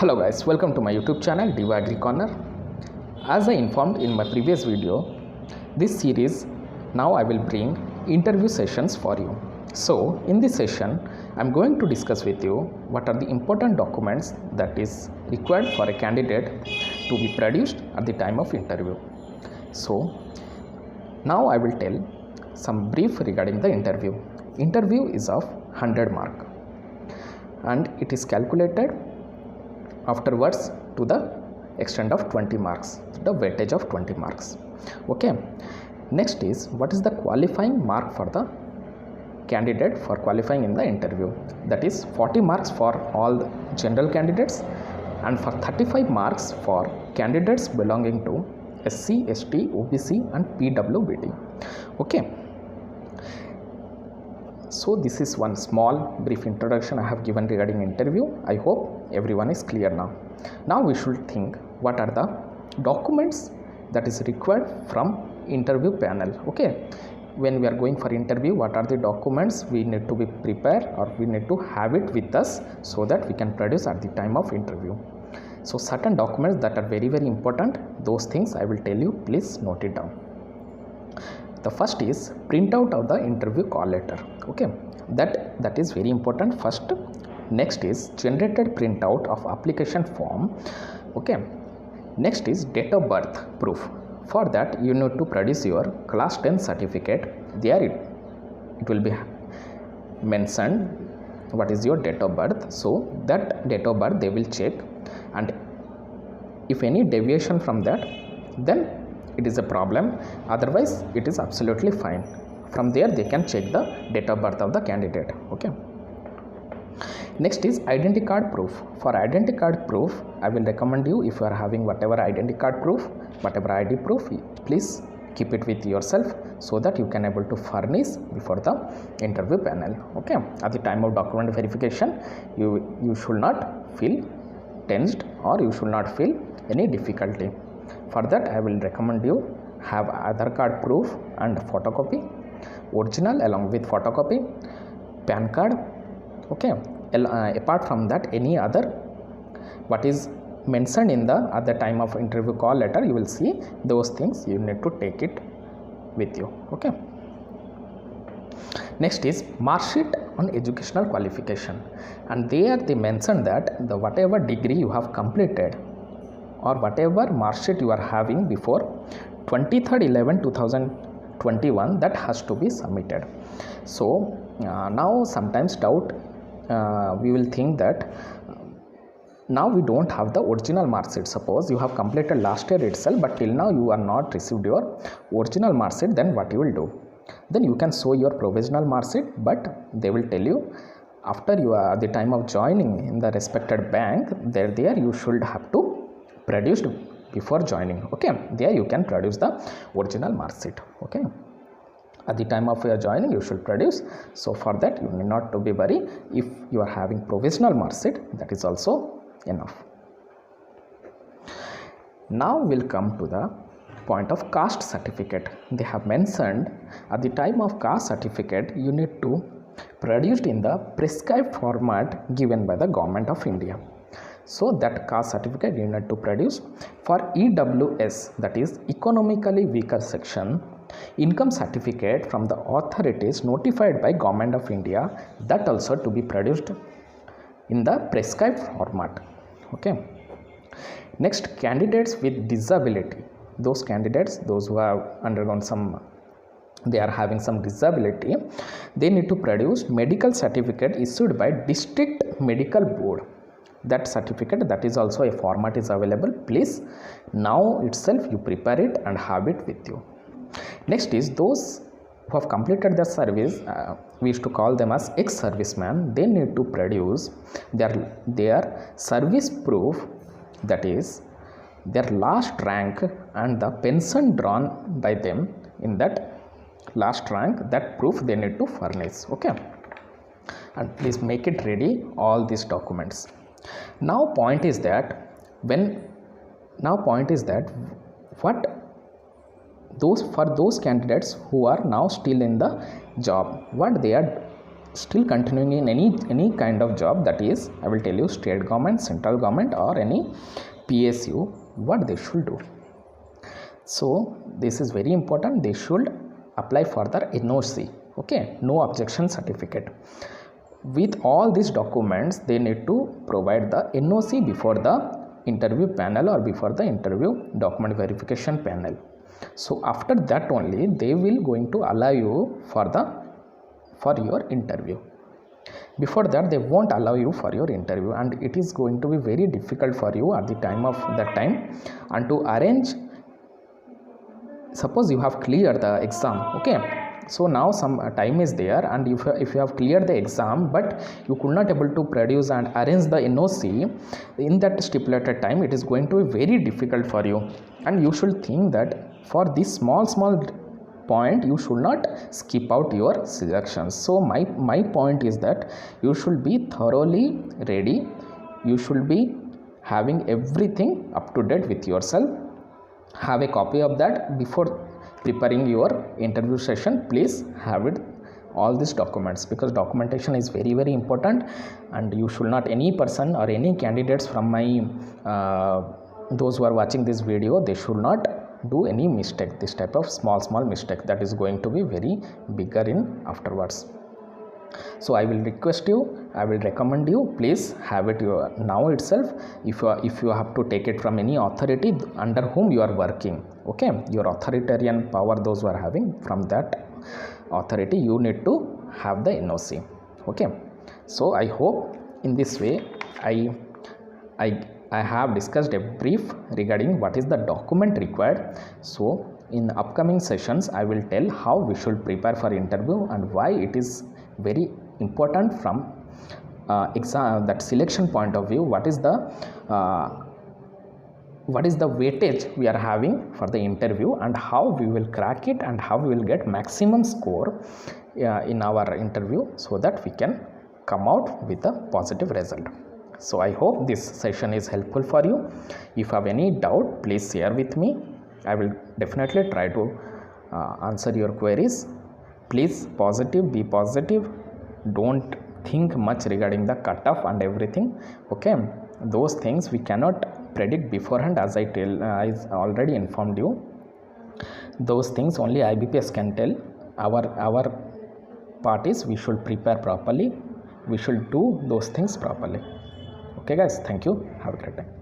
Hello guys, welcome to my YouTube channel Diva Agri Corner. As I informed in my previous video, this series now I will bring interview sessions for you. So in this session, I am going to discuss with you what are the important documents that is required for a candidate to be produced at the time of interview. So now I will tell some brief regarding the interview. Interview is of 100 mark and it is calculated afterwards to the extent of 20 marks, the weightage of 20 marks. Okay, next is what is the qualifying mark for the candidate for qualifying in the interview. That is 40 marks for all the general candidates and for 35 marks for candidates belonging to SC, ST, OBC and PWBD. Okay, so this is one small brief introduction I have given regarding interview. I hope everyone is clear now. Now we should think what are the documents that is required from interview panel. Okay, when we are going for interview, what are the documents we need to be prepared or we need to have it with us so that we can produce at the time of interview. So certain documents that are very important, those things I will tell you, please note it down. The first is printout of the interview call letter. Okay, that is very important first. Next is generated printout of application form. Okay, next is date of birth proof. For that you need to produce your class 10 certificate. There it will be mentioned what is your date of birth. So that date of birth they will check, and if any deviation from that, then it is a problem. Otherwise it is absolutely fine. From there they can check the date of birth of the candidate. Okay, next is identity card proof. For identity card proof, I will recommend you, if you are having whatever identity card proof, whatever ID proof, please keep it with yourself so that you can able to furnish before the interview panel. Okay, at the time of document verification, you should not feel tensed or you should not feel any difficulty. For that I will recommend you have Aadhaar card proof and photocopy, original along with photocopy, PAN card. Okay, apart from that, any other what is mentioned in the at the time of interview call letter, you will see those things you need to take it with you. Okay, next is mark sheet on educational qualification, and there they mention that the whatever degree you have completed or whatever mark sheet you are having before 23/11/2021, that has to be submitted. So now sometimes doubt we will think that now we don't have the original mark sheet. Suppose you have completed last year itself, but till now you are not received your original mark sheet, then what you will do? Then you can show your provisional mark sheet, but they will tell you after you are at the time of joining in the respected bank, there you should have to produced before joining. Okay, there you can produce the original mark sheet. Okay, at the time of your joining you should produce. So for that you need not to be worried. If you are having provisional mark sheet, that is also enough. Now we'll come to the point of caste certificate. They have mentioned at the time of caste certificate you need to produce in the prescribed format given by the Government of India. So that caste certificate you need to produce. For EWS, that is economically weaker section, income certificate from the authorities notified by Government of India, that also to be produced in the prescribed format. Okay, next, candidates with disability. Those candidates, those who have undergone some, they are having some disability, they need to produce medical certificate issued by District Medical Board. That certificate, that is also a format is available. Please now itself you prepare it and have it with you. Next is those who have completed their service, we used to call them as ex-serviceman. They need to produce their service proof, that is their last rank and the pension drawn by them in that last rank, that proof they need to furnish. Okay, and please make it ready, all these documents. Now point is that what those for those candidates who are now still in the job, what they are still continuing in any kind of job, that is, I will tell you, state government, central government, or any PSU, what they should do. So this is very important. They should apply for the NOC, okay, no objection certificate. With all these documents, they need to provide the NOC before the interview panel or before the interview document verification panel. So after that only they will going to allow you for your interview. Before that they won't allow you for your interview, and it is going to be very difficult for you at the time of that time. And to arrange, suppose you have cleared the exam, okay, so now some time is there, and if you have cleared the exam but you could not able to produce and arrange the NOC in that stipulated time, it is going to be very difficult for you. And you should think that for this small point you should not skip out your selections. So my point is that you should be thoroughly ready, you should be having everything up to date with yourself. Have a copy of that before preparing your interview session. Please have it, all these documents, because documentation is very important, and you should not, any person or any candidates from my those who are watching this video, they should not do any mistake, this type of small mistake that is going to be very bigger in afterwards. So I will request you, I will recommend you, please have it now itself. If you have to take it from any authority under whom you are working, okay, your authoritarian power those who are having, from that authority you need to have the NOC, okay. So I hope in this way I have discussed a brief regarding what is the document required. So in upcoming sessions I will tell how we should prepare for interview and why it is very important from exam, that selection point of view, what is the weightage we are having for the interview, and how we will crack it, and how we will get maximum score in our interview, so that we can come out with a positive result. So I hope this session is helpful for you. If you have any doubt, please share with me. I will definitely try to answer your queries. Please be positive, don't think much regarding the cutoff and everything, okay. Those things we cannot predict beforehand, as I already informed you. Those things only IBPS can tell. Our part is we should prepare properly, we should do those things properly. Okay guys, thank you, have a great time.